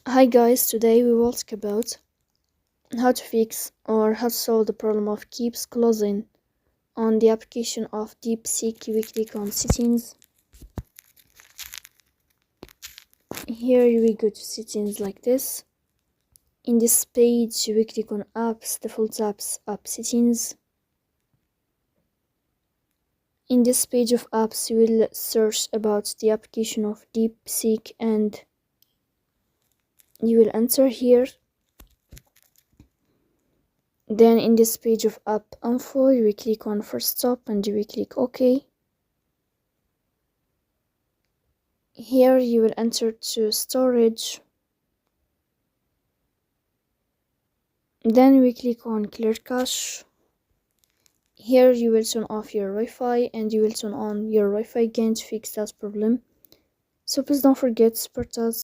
Hi guys, today we will talk about how to fix or how to solve the problem of keeps closing on the application of DeepSeek. We click on settings. Here we go to settings like this. In this page we click on apps, default apps, app settings. In this page of apps you will search about the application of DeepSeek and you will enter here. Then in this page of app info you will click on first stop and you will click OK. Here you will enter to storage. Then we click on clear cache. Here you will turn off your Wi-Fi and you will turn on your Wi-Fi again to fix that problem. So please don't forget to support us.